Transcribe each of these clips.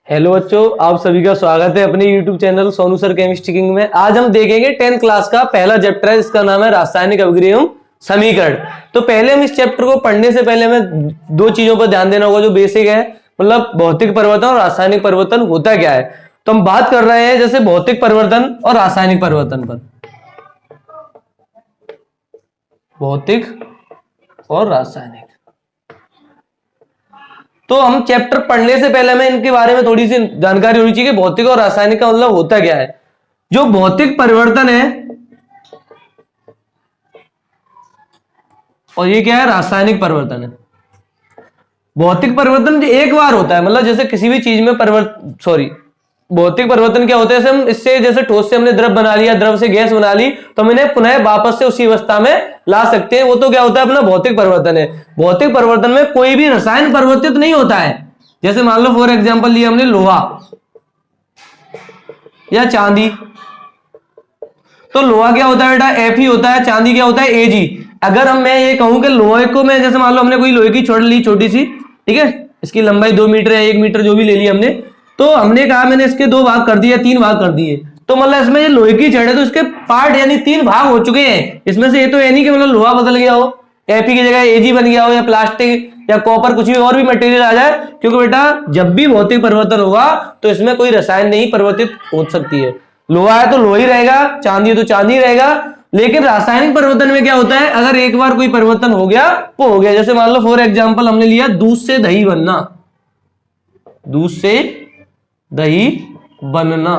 Hello बच्चों, आप सभी का स्वागत है अपने YouTube channel Sonu sir chemistry king में। आज हम देखेंगे 10th क्लास का पहला चैप्टर है, इसका नाम है रासायनिक अभिक्रिया एवं समीकरण। तो पहले हम इस चैप्टर को पढ़ने से पहले हमें दो चीजों पर ध्यान देना होगा जो बेसिक है, मतलब भौतिक परिवर्तन और रासायनिक परिवर्तन होता क्या है। तो हम बात कर रहे हैं जैसे भौतिक परिवर्तन और रासायनिक परिवर्तन पर। भौतिक और रासायनिक, तो हम चैप्टर पढ़ने से पहले हमें इनके बारे में थोड़ी सी जानकारी होनी चाहिए कि भौतिक और रासायनिक का मतलब होता क्या है। जो भौतिक परिवर्तन है और ये क्या है, रासायनिक परिवर्तन है। भौतिक परिवर्तन एक बार होता है, मतलब जैसे किसी भी चीज में भौतिक परिवर्तन क्या होता है, जैसे हम इससे जैसे ठोस से हमने द्रव बना लिया, द्रव से गैस बना ली, तो हम इन्हें पुनः वापस से उसी अवस्था में ला सकते हैं। वो तो क्या होता है, अपना भौतिक परिवर्तन है। भौतिक परिवर्तन में कोई भी रसायन परिवर्तित नहीं होता है। जैसे मान लो फॉर एग्जांपल लिया हमने लोहा या चांदी, तो लोहा क्या होता है बेटा, Fe होता है, चांदी क्या होता है, Ag। अगर मैं ये कहूं कि लोहे को मैं जैसे मान लो हमने कोई लोहे की छड़ ली छोटी सी, ठीक है, इसकी लंबाई 2 मीटर या 1 मीटर जो भी ले ली हमने, तो हमने कहा मैंने इसके 2 भाग कर दिए, 3 भाग कर दिए, तो मतलब इसमें ये लोहे की छड़ है तो इसके पार्ट यानी 3 भाग हो चुके हैं। इसमें से ये तो है नहीं कि मतलब लोहा बदल गया हो, Fe की जगह Ag बन गया हो, या प्लास्टिक या कॉपर कुछ भी और भी मटेरियल आ जाए, क्योंकि बेटा जब भी भौतिक परिवर्तन होगा तो इसमें कोई रसायन नहीं परिवर्तित हो सकती है। लोहा है तो लोहा ही रहेगा, चांदी है तो चांदी रहेगा। लेकिन रासायनिक परिवर्तन में क्या होता है, अगर एक बार कोई परिवर्तन हो गया वो हो गया। जैसे मान लो फॉर एग्जांपल हमने लिया दूध से दही बनना, दूध से दही बनना,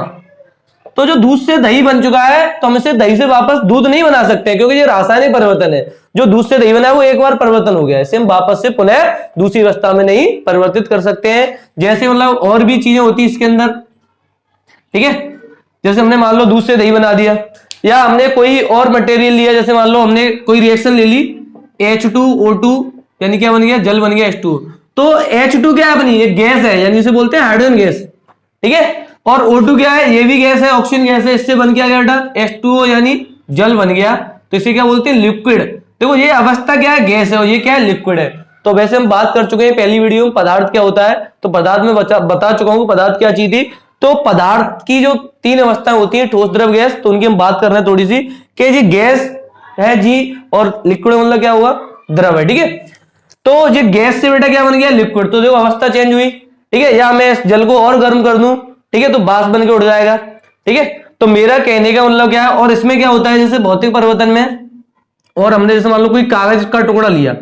तो जो दूध से दही बन चुका है तो हम इसे दही से वापस दूध नहीं बना सकते, क्योंकि ये रासायनिक परिवर्तन है। जो दूध से दही बना है वो एक बार परिवर्तन हो गया है, इसे हम वापस से पुनः दूसरी अवस्था में नहीं परिवर्तित कर सकते हैं। जैसे मतलब और भी चीजें होती है इसके अंदर, ठीक है, जैसे हमने मान लो दूध से दही बना दिया, या हमने कोई और मटेरियल लिया, जैसे मान लो हमने कोई रिएक्शन ले ली, H2O2 यानी क्या बन गया, जल बन गया H2। तो H2 क्या बनी, एक गैस है, यानी इसे बोलते हैं हाइड्रोजन गैस, ठीक है। और O2 क्या है, ये भी गैस है, ऑक्सीजन गैस है, इससे बन गया बेटा H2O यानी जल बन गया, तो इसे क्या बोलते हैं, लिक्विड। देखो ये अवस्था क्या है, गैस है, और ये क्या है, लिक्विड है। तो वैसे हम बात कर चुके हैं पहली वीडियो में पदार्थ क्या होता है, तो पदार्थ में बता चुका हूं पदार्थ क्या चीज थी। तो पदार्थ की जो 3 अवस्थाएं होती हैं, ठोस द्रव गैस, तो उनकी हम बात कर रहे हैं थोड़ी सी, कि ये गैस है जी, और लिक्विड मतलब क्या हुआ, द्रव है, ठीक है। तो ये गैस से बेटा क्या बन गया, लिक्विड, तो देखो अवस्था चेंज हुई, ठीक है। या मैं इस जल को और गर्म कर दूं, ठीक है, तो बाष्प बन के उड़ जाएगा, ठीक है। तो मेरा कहने का मतलब क्या है, और इसमें क्या होता है जैसे भौतिक परिवर्तन में, और हमने जैसे मान लो कोई कागज का टुकड़ा लिया,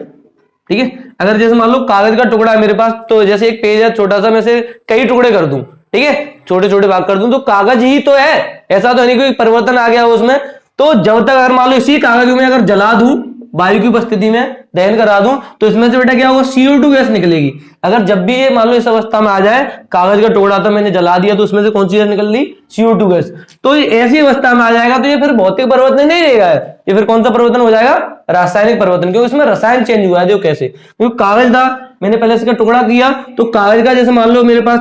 ठीक है, अगर जैसे मान लो कागज का टुकड़ा है मेरे पास, तो जैसे एक पेज है छोटा सा, मैं से कई टुकड़े कर दूं, ठीक है, छोटे छोटे भाग कर दूं, तो कागज ही तो है, ऐसा तो नहीं कोई परिवर्तन आ गया हो उसमें। तो जब तक अगर मान लो इसी कागज में अगर जला दूं, वायु की उपस्थिति में दहन करा दूं, तो इसमें से बेटा क्या होगा, CO2 गैस निकलेगी। अगर जब भी ये मान लो इस अवस्था में आ जाए, कागज का टुकड़ा था मैंने जला दिया, तो उसमें से कौन सी गैस निकल ली, CO2 गैस। तो ऐसी अवस्था में आ जाएगा तो ये फिर भौतिक परिवर्तन नहीं रहेगा, ये फिर कौन सा परिवर्तन हो जाएगा, रासायनिक परिवर्तन, क्योंकि इसमें रसायन चेंज हुआ है। देखो कैसे, क्योंकि कागज था, मैंने पहले इसका टुकड़ा किया, तो कागज का जैसे मान लो मेरे पास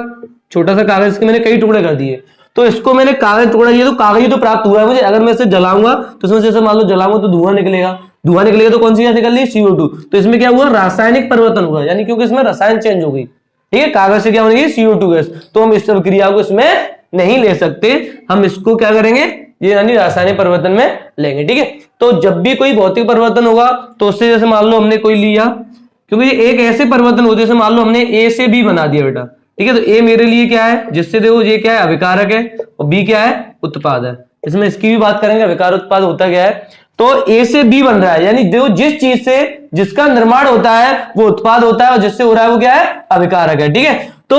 छोटा सा कागज के मैंने कई टुकड़े कर दिए, तो इसको मैंने कागज टुकड़ा दिया, तो कागज ही तो प्राप्त हुआ है मुझे। अगर मैं इसे जलाऊंगा तो इसमें जैसे मान लो जलाऊंगा तो धुआं निकलेगा, धुआं निकलेगा तो कौन सी गैस निकल रही है, CO2। तो इसमें क्या हुआ, रासायनिक परिवर्तन हुआ, यानी क्योंकि इसमें रसायन चेंज हो गई, ठीक है, कागज से क्या बनेगी, CO2 गैस। तो हम इस क्रिया को इसमें नहीं ले सकते, हम इसको क्या करेंगे, ये यानी रासायनिक परिवर्तन में लेंगे, ठीक है। तो जब भी कोई भौतिक परिवर्तन होगा तो उससे जैसे मान लो हमने कोई लिया, क्योंकि एक ऐसे परिवर्तन होते हैं, जैसे मान लो हमने A से B बना दिया बेटा, ठीक है, तो A मेरे लिए क्या है, जिससे देखो ये क्या है, अभिकारक है, और B क्या है, उत्पाद है। इसमें इसकी भी बात करेंगे, अभिकार उत्पाद होता क्या है। तो A से B बन रहा है, यानी देखो जिस चीज से जिसका निर्माण होता है वो उत्पाद होता है, और जिससे हो रहा है वो क्या है, अभिकारक है, ठीक है। तो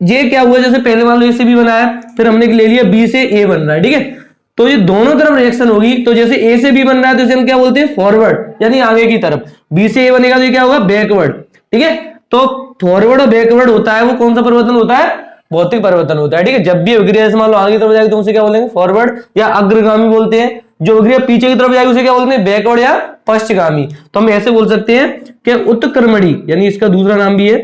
ये क्या हुआ, जैसे पहले मान लो A से B बनाया, फिर हमने ले लिया B से A बन रहा है, ठीक है। तो ये दोनों तरफ रिएक्शन होगी, तो जैसे A से B बन रहा है तो इसे हम क्या बोलते हैं, फॉरवर्ड, यानी आगे की तरफ। B से A बनेगा तो ये क्या होगा, बैकवर्ड, ठीक है। तो फॉरवर्ड और बैकवर्ड होता है वो कौन सा परिवर्तन होता है, भौतिक परिवर्तन होता है, ठीक है। जब भी अभिक्रिया मान लो आगे की तरफ जाएगी तो उसे क्या बोलेंगे, फॉरवर्ड या अग्रगामी बोलते हैं। जो अभिक्रिया पीछे की तरफ जाएगी उसे क्या बोलते हैं, बैकवर्ड या पश्चगामी। तो हम ऐसे बोल सकते हैं कि उत्क्रमणी, यानी इसका दूसरा नाम भी है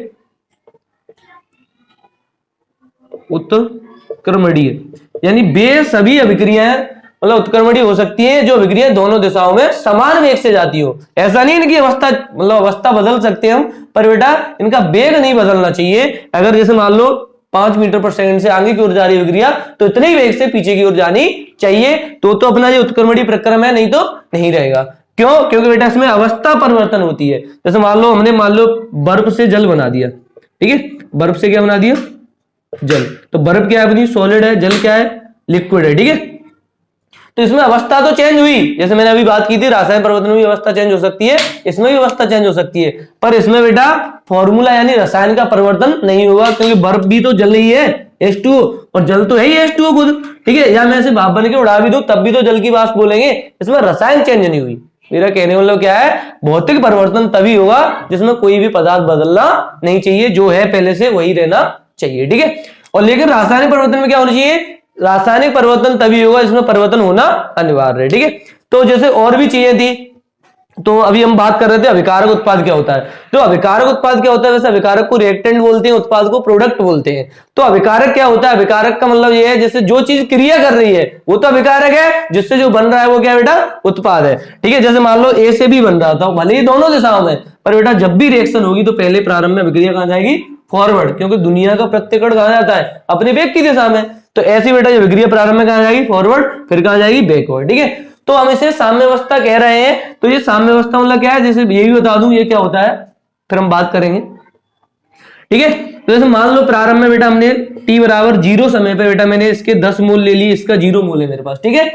उत्क्रमणीय, यानी वे सभी अभिक्रियाएं मतलब उत्क्रमणीय हो सकती हैं जो अभिक्रियाएं दोनों दिशाओं में समान वेग से जाती हो। ऐसा नहीं इनकी अवस्था मतलब अवस्था बदल सकते हैं हम, पर बेटा इनका वेग नहीं बदलना चाहिए। अगर जैसे मान लो 5 मीटर पर सेकंड से आगे की ओर जा रही है विक्रिया, तो इतने ही वेग से पीछे की ओर जानी चाहिए, तो अपना ये उत्क्रमणीय प्रक्रम है, नहीं तो नहीं रहेगा। क्यों? क्योंकि बेटा इसमें अवस्था परिवर्तन होती है। जैसे मान लो बर्फ से जल बना दिया, ठीक है, बर्फ से क्या बना दिया? जल। तो बर्फ क्या है अपनी? सॉलिड है, जल क्या है? लिक्विड है, ठीक है। तो इसमें अवस्था तो चेंज हुई, जैसे मैंने अभी बात की थी रासायनिक परिवर्तन में भी अवस्था चेंज हो सकती है, इसमें भी अवस्था चेंज हो सकती है, पर इसमें बेटा फॉर्मूला यानी रसायन का परिवर्तन नहीं होगा, क्योंकि बर्फ भी तो जल रही है, H2O, और जल तो है ही H2O खुद, ठीक है। या मैं इसे भाप बन के उड़ा भी दूं तब भी तो जल की वाष्प बोलेंगे, इसमें रसायन चेंज नहीं हुई। मेरा कहने वाला क्या है, भौतिक परिवर्तन तभी होगा जिसमें कोई भी पदार्थ बदलना नहीं चाहिए, जो है पहले से वही रहना चाहिए, ठीक है। और लेकिन रासायनिक परिवर्तन में क्या होना चाहिए? रासायनिक परिवर्तन तभी होगा जिसमें परिवर्तन होना अनिवार्य है, ठीक है। तो जैसे और भी चीजें थी, तो अभी हम बात कर रहे थे अभिकारक उत्पाद क्या होता है। तो अभिकारक उत्पाद क्या होता है? वैसे अभिकारक को रिएक्टेंट बोलते हैं, उत्पाद को प्रोडक्ट बोलते हैं। तो अभिकारक क्या होता है? अभिकारक का मतलब ये है जैसे जो चीज क्रिया कर रही है वो तो अभिकारक है, जिससे जो बन रहा है वो क्या है बेटा? उत्पाद है, ठीक है। जैसे मान लो ए से भी बन रहा था, भले ही दोनों दिशाओं में, पर बेटा जब भी रिएक्शन होगी तो पहले प्रारंभ में अभिक्रिया कहां जाएगी? फॉरवर्ड, क्योंकि दुनिया का प्रत्येक कण कहां जाता है? अपने वेग की दिशा में। तो ऐसी बेटा जो विक्रिया प्रारंभ में कहां जाएगी? फॉरवर्ड, फिर कहां जाएगी? बैकवर्ड, ठीक है। तो हम इसे साम्यावस्था कह रहे हैं। तो ये साम्यावस्था मतलब क्या है? जैसे ये भी बता दूं ये क्या होता है, फिर हम बात करेंगे, ठीक है। तो जैसे मान लो प्रारंभ में बेटा हमने t बराबर 0 समय पे बेटा मैंने इसके 10 मोल ले लिए, इसका 0 मोल है मेरे पास, ठीक है।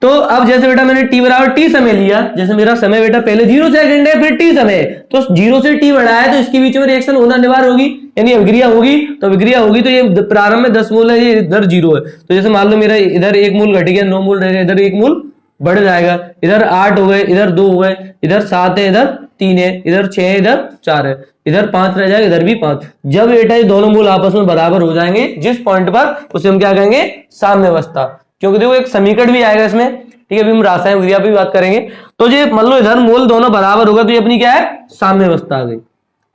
तो अब जैसे बेटा मैंने t बराबर t समय लिया, जैसे मेरा समय बेटा पहले 0 सेकंड है, फिर t समय है, तो 0 से t बढ़ाया है, तो इसके बीच में रिएक्शन होना अनिवार्य होगी, यानी अभिक्रिया होगी। तो अभिक्रिया होगी तो ये प्रारंभ में 10 मोल है, ये इधर 0 है, तो जैसे मान लो मेरा इधर 1 मोल घट गया, 9 मोल रहेगा, इधर 1 मोल बढ़ जाएगा, इधर 8 हो गए, इधर 2 हो गए, इधर 7 है, इधर 3 है, इधर 6 है, इधर 4 है, इधर 5 रह जाएगा, इधर भी 5। जब बेटा ये दोनों मूल आपस में बराबर हो जाएंगे जिस पॉइंट पर, उसे हम क्या कहेंगे? साम्यावस्था। क्योंकि देखो एक समीकरण भी आएगा इसमें, ठीक है, अभी हम रासायनिक क्रिया पे बात करेंगे। तो ये मान लो इधर मोल दोनों बराबर होगा तो ये अपनी क्या है? साम्यावस्था आ गई।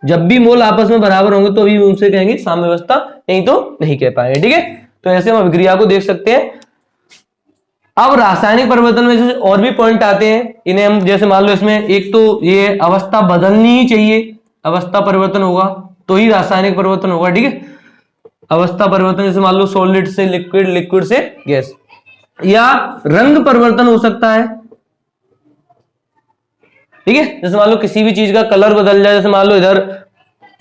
जब भी मोल आपस में बराबर होंगे तो अभी उनसे कहेंगे साम्यावस्था, नहीं तो नहीं कह पाएंगे, ठीक है। तो ऐसे हम अभिक्रिया को देख सकते हैं। अब रासायनिक परिवर्तन में जैसे और भी पॉइंट आते हैं, इन्हें हम जैसे मान लो इसमें एक तो ये अवस्था बदलनी ही चाहिए, अवस्था परिवर्तन होगा तो ही रासायनिक परिवर्तन होगा, ठीक है। अवस्था परिवर्तन जैसे मान लो सॉलिड से लिक्विड, लिक्विड से गैस, या रंग परिवर्तन हो सकता है, ठीक है। जैसे मान लो किसी भी चीज का कलर बदल जाए, जैसे मान लो इधर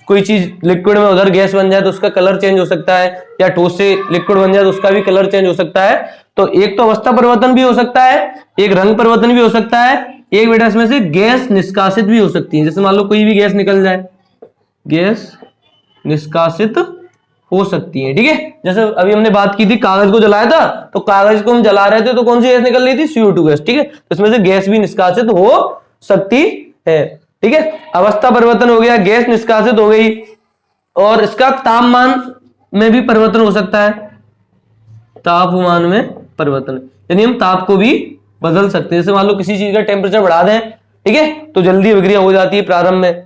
कोई चीज लिक्विड में उधर गैस बन जाए तो उसका कलर चेंज हो सकता है, या ठोस से लिक्विड बन जाए तो उसका भी कलर चेंज हो सकता है। तो एक तो अवस्था परिवर्तन भी हो सकता है, एक रंग परिवर्तन भी हो सकता है, एक बेटा इसमें से गैस निष्कासित भी हो सकती है। जैसे मान लो कोई भी गैस निकल जाए, गैस निष्कासित हो सकती है, ठीक है। जैसे अभी हमने बात की थी कागज को जलाया था, तो कागज को हम जला रहे थे तो कौन सी गैस निकल रही थी? CO2 गैस, ठीक है। तो इसमें से गैस भी निष्कासित हो सकती है, ठीक है। अवस्था परिवर्तन हो गया, गैस निष्कासित हो गई, और इसका तापमान में भी परिवर्तन हो सकता है, तापमान में परिवर्तन, यानी हम ताप को भी बदल सकते हैं। जैसे मान लो किसी चीज का टेम्परेचर बढ़ा दें, ठीक है, तो जल्दी अभिक्रिया हो जाती है प्रारंभ में।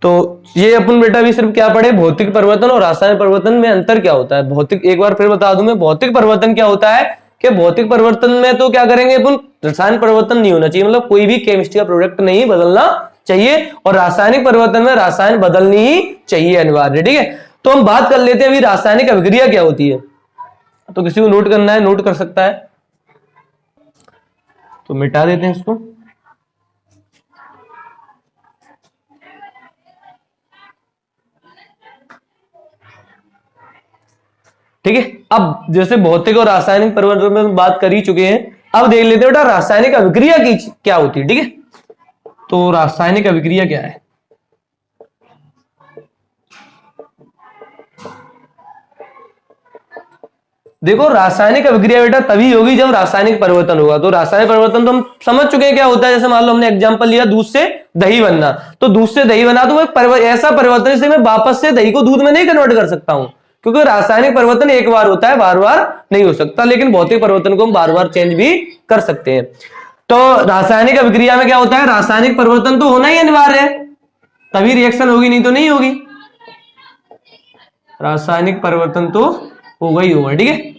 तो ये अपन बेटा भी सिर्फ क्या पढ़े, भौतिक परिवर्तन और रासायनिक परिवर्तन में अंतर क्या होता है। भौतिक एक बार फिर बता दूं मैं, भौतिक परिवर्तन क्या होता है कि भौतिक परिवर्तन में तो क्या करेंगे अपन, रासायनिक परिवर्तन नहीं होना चाहिए, मतलब कोई भी केमिस्ट्री का प्रोडक्ट नहीं बदलना चाहिए, और रासायनिक परिवर्तन में रासायन बदलनी ही चाहिए अनिवार्य, ठीक है। तो हम बात कर लेते हैं अभी रासायनिक अभिक्रिया क्या होती है। तो किसी को नोट करना है नोट कर सकता है, तो मिटा देते हैं इसको। ठीक है, अब जैसे भौतिक और रासायनिक परिवर्तन में बात कर ही चुके हैं, अब देख लेते हैं बेटा रासायनिक अभिक्रिया की क्या होती है, ठीक है। तो रासायनिक अभिक्रिया क्या है? देखो रासायनिक अभिक्रिया बेटा तभी होगी जब रासायनिक परिवर्तन होगा। तो रासायनिक परिवर्तन तो हम समझ चुके हैं क्या होता है। जैसे मान लो हमने एग्जांपल लिया दूध से दही बनना, तो दूध से दही बना तो वो ऐसा परिवर्तन जिससे मैं वापस से दही को दूध में नहीं कन्वर्ट कर सकता हूं, क्योंकि रासायनिक परिवर्तन एक बार होता है, बार बार नहीं हो सकता। लेकिन भौतिक परिवर्तन को हम बार बार चेंज भी कर सकते हैं। तो रासायनिक अभिक्रिया में क्या होता है, रासायनिक परिवर्तन तो होना ही अनिवार्य है, तभी रिएक्शन होगी, नहीं तो नहीं होगी। रासायनिक परिवर्तन तो होगा ही होगा, ठीक है।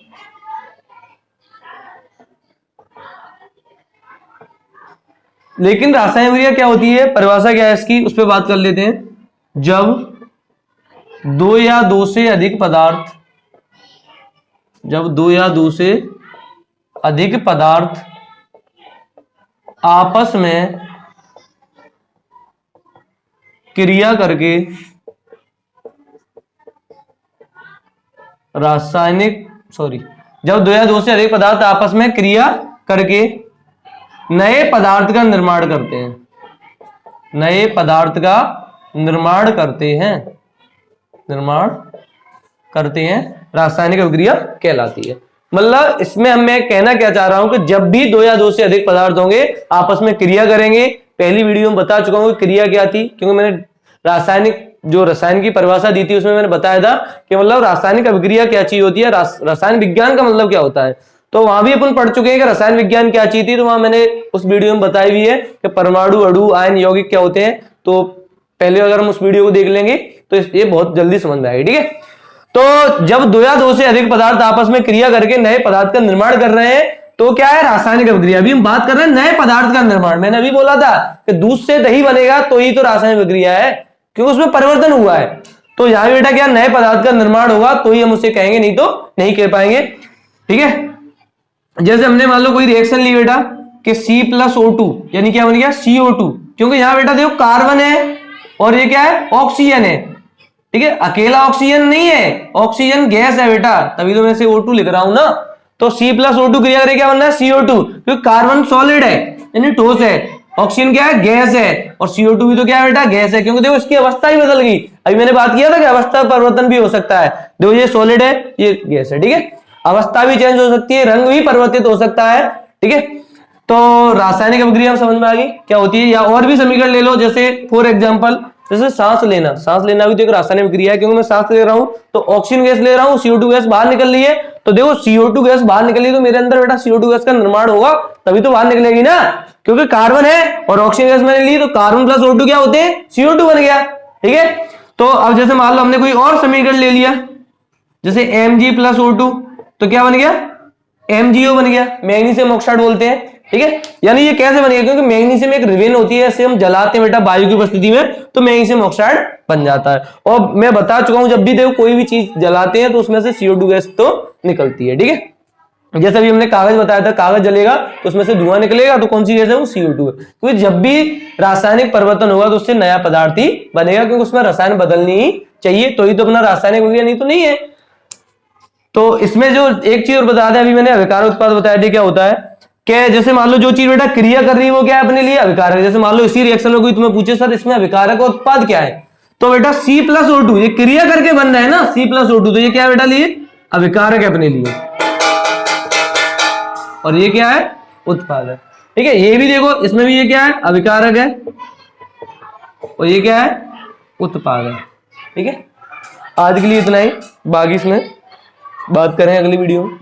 लेकिन रासायनिक अभिक्रिया क्या होती है, परिभाषा क्या है इसकी, उस पर बात कर लेते हैं। जब दो या दो से अधिक पदार्थ, जब दो या दो से अधिक पदार्थ आपस में क्रिया करके जब दो या दो से अधिक पदार्थ आपस में क्रिया करके नए पदार्थ का निर्माण करते हैं, नए पदार्थ का निर्माण करते हैं, रासायनिक अभिक्रिया कहलाती है। मतलब इसमें मैं कहना क्या चाह रहा हूं कि जब भी दो या दो से अधिक पदार्थ होंगे आपस में क्रिया करेंगे, पहली वीडियो में बता चुका हूं कि क्रिया क्या थी, क्योंकि मैंने रसायन की परिभाषा दी थी, उसमें मैंने बताया था कि मतलब रासायनिक अभिक्रिया क्या चीज होती है, रसायन विज्ञान का मतलब क्या होता है। तो वहां भी अपन पढ़ चुके हैं कि रसायन विज्ञान क्या चीज थी, तो वहां मैंने उस वीडियो में बताई हुई है कि परमाणु, अणु, आयन, यौगिक क्या होते हैं। तो पहले अगर हम उस वीडियो को देख लेंगे तो ये बहुत जल्दी समझ में आएगी, ठीक है। तो जब दो या दो से अधिक पदार्थ आपस में क्रिया करके नए पदार्थ का निर्माण कर रहे हैं तो क्या है, रासायनिक अभिक्रिया। अभी हम बात कर रहे हैं नए पदार्थ का निर्माण। मैंने अभी बोला था कि दूध से दही बनेगा तो ही तो रासायनिक अभिक्रिया है, क्योंकि उसमें परिवर्तन हुआ है। तो यहां बेटा क्या, नए पदार्थ का निर्माण होगा तो ही हम उसे कहेंगे, नहीं तो नहीं कह पाएंगे, ठीक है। जैसे हमने मान लो कोई रिएक्शन ली बेटा कि C+O2 यानी क्या बन गया, CO2, क्योंकि यहां बेटा देखो कार्बन है और ये क्या है, ऑक्सीजन है, ठीक है। अकेला ऑक्सीजन नहीं है, ऑक्सीजन गैस है बेटा, तभी तो मैं इसे O2 लिख रहा हूं ना। तो C+O2 क्रिया करके क्या बनना है, CO2, क्योंकि कार्बन सॉलिड है यानी ठोस है, ऑक्सीजन क्या है, गैस है, और CO2 भी तो क्या है बेटा, गैस है। क्योंकि देखो इसकी अवस्था ही बदल गई। अभी मैंने बात किया था कि अवस्था परिवर्तन भी हो सकता है। देखो ये सॉलिड है, ये गैस है, ठीक है। अवस्था भी चेंज हो सकती है, रंग भी परिवर्तित हो सकता है, ठीक है। तो रासायनिक अभिक्रिया समझ में आ गई क्या होती है। या और भी समीकरण ले लो, जैसे फॉर एग्जांपल जैसे सांस लेना भी तो एक रासायनिक अभिक्रिया है, क्योंकि मैं सांस ले रहा हूं तो ऑक्सीजन गैस ले रहा हूं, CO2 गैस बाहर निकल रही है। तो देखो CO2 गैस बाहर निकली तो मेरे अंदर बेटा CO2 गैस का निर्माण होगा, तभी तो बाहर निकलेगी ना, क्योंकि कार्बन है और ऑक्सीजन गैस मैंने ली तो कार्बन प्लस O2 क्या होते हैं, CO2 बन गया, ठीक है। तो अब जैसे मान लो हमने कोई और समीकरण ले लिया, जैसे Mg+O2, तो क्या बन गया, MgO बन गया, मैग्नीशियम ऑक्साइड बोलते हैं, ठीक है। यानी ये कैसे बन गया, क्योंकि मैग्नीशियम एक रिवेन होती है, ऐसे हम जलाते हैं बेटा वायु की उपस्थिति में तो मैग्नीशियम ऑक्साइड बन जाता है। और मैं बता चुका हूं जब भी देखो कोई भी चीज जलाते हैं तो उसमें से CO2 गैस तो निकलती है, ठीक है। जैसे अभी हमने कागज बताया था, कागज जलेगा तो उसमें से धुआं निकलेगा, तो कौन सी गैस है, वो CO2 है। क्योंकि जब भी रासायनिक परिवर्तन होगा तो उससे नया पदार्थ ही बनेगा, क्योंकि उसमें रसायन बदलनी ही चाहिए, तो ही तो अपना रासायनिक अभिक्रिया, नहीं तो नहीं है। तो इसमें जो एक चीज और बता दें, अभी मैंने अभिकारक उत्पाद बताया था, क्या होता है कि जैसे मान लो जो चीज बेटा क्रिया कर रही है वो क्या है अपने लिए, अभिकारक। जैसे मान लो इसी रिएक्शन में कोई तुम्हें पूछे सर इसमें अभिकारक का उत्पाद क्या है, तो बेटा C+O2, ये क्रिया करके बन रहा है ना C+O2, तो ये क्या है बेटा, लिए अभिकारक है अपने लिए, और ये क्या है, उत्पाद है, ठीक है। ये भी देखो इसमें भी ये क्या है, अभिकारक है, और ये क्या है, उत्पाद है, ठीक है। आज के लिए इतना ही, बाकी इसमें बात करें अगली वीडियो में।